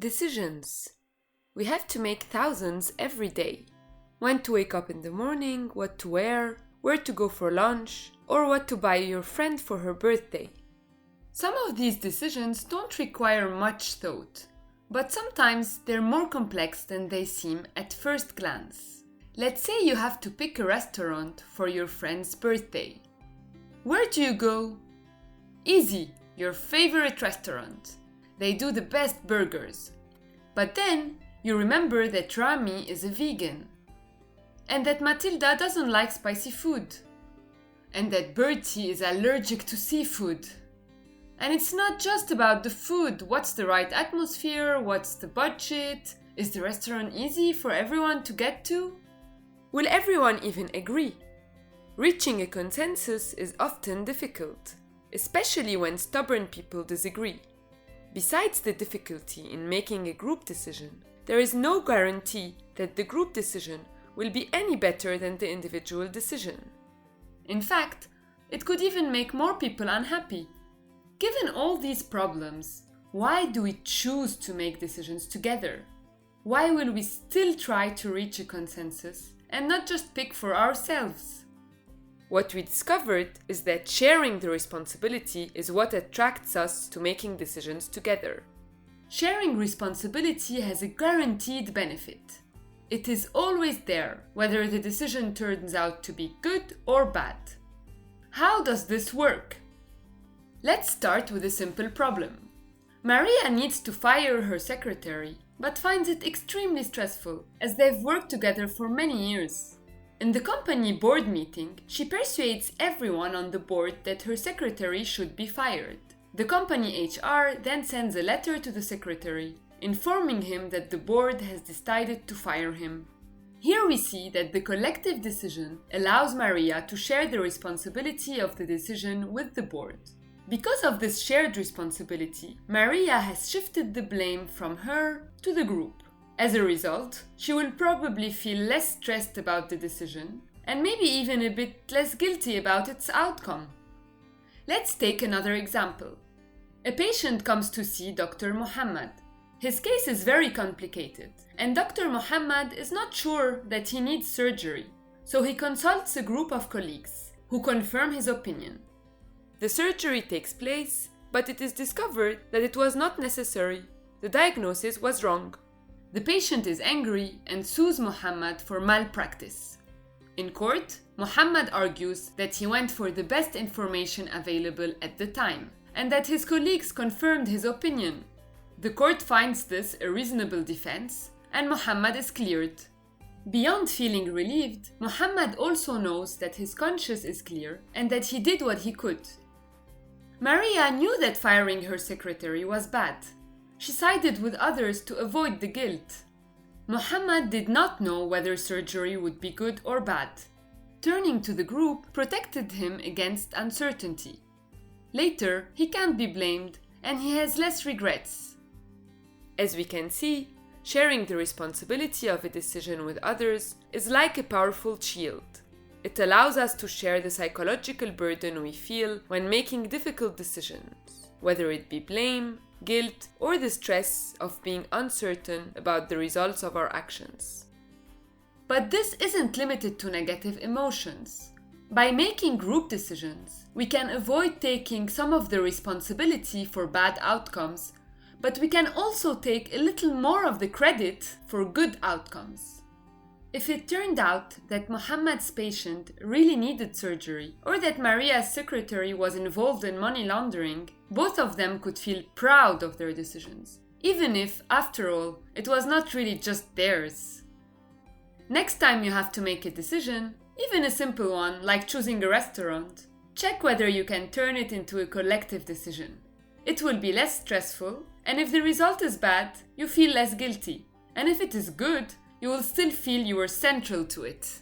Decisions. We have to make thousands every day. When to wake up in the morning, what to wear, where to go for lunch, or what to buy your friend for her birthday. Some of these decisions don't require much thought, but sometimes they're more complex than they seem at first glance. Let's say you have to pick a restaurant for your friend's birthday. Where do you go? Easy, your favorite restaurant. They do the best burgers. But then you remember that Rami is a vegan, and that Matilda doesn't like spicy food, and that Bertie is allergic to seafood. And it's not just about the food. What's the right atmosphere? What's the budget? Is the restaurant easy for everyone to get to? Will everyone even agree? Reaching a consensus is often difficult, especially when stubborn people disagree. Besides the difficulty in making a group decision, there is no guarantee that the group decision will be any better than the individual decision. In fact, it could even make more people unhappy. Given all these problems, why do we choose to make decisions together? Why will we still try to reach a consensus and not just pick for ourselves? What we discovered is that sharing the responsibility is what attracts us to making decisions together. Sharing responsibility has a guaranteed benefit. It is always there, whether the decision turns out to be good or bad. How does this work? Let's start with a simple problem. Maria needs to fire her secretary, but finds it extremely stressful, as they've worked together for many years. In the company board meeting, she persuades everyone on the board that her secretary should be fired. The company HR then sends a letter to the secretary, informing him that the board has decided to fire him. Here we see that the collective decision allows Maria to share the responsibility of the decision with the board. Because of this shared responsibility, Maria has shifted the blame from her to the group. As a result, she will probably feel less stressed about the decision and maybe even a bit less guilty about its outcome. Let's take another example. A patient comes to see Dr. Muhammad. His case is very complicated, and Dr. Muhammad is not sure that he needs surgery, so he consults a group of colleagues who confirm his opinion. The surgery takes place, but it is discovered that it was not necessary. The diagnosis was wrong. The patient is angry and sues Muhammad for malpractice. In court, Muhammad argues that he went for the best information available at the time, and that his colleagues confirmed his opinion. The court finds this a reasonable defense, and Muhammad is cleared. Beyond feeling relieved, Muhammad also knows that his conscience is clear and that he did what he could. Maria knew that firing her secretary was bad. She sided with others to avoid the guilt. Muhammad did not know whether surgery would be good or bad. Turning to the group protected him against uncertainty. Later, he can't be blamed and he has less regrets. As we can see, sharing the responsibility of a decision with others is like a powerful shield. It allows us to share the psychological burden we feel when making difficult decisions, whether it be blame, guilt, or the stress of being uncertain about the results of our actions. But this isn't limited to negative emotions. By making group decisions, we can avoid taking some of the responsibility for bad outcomes, but we can also take a little more of the credit for good outcomes. If it turned out that Muhammad's patient really needed surgery, or that Maria's secretary was involved in money laundering, both of them could feel proud of their decisions, even if, after all, it was not really just theirs. Next time you have to make a decision, even a simple one like choosing a restaurant, check whether you can turn it into a collective decision. It will be less stressful, and if the result is bad, you feel less guilty, and if it is good, you will still feel you were central to it.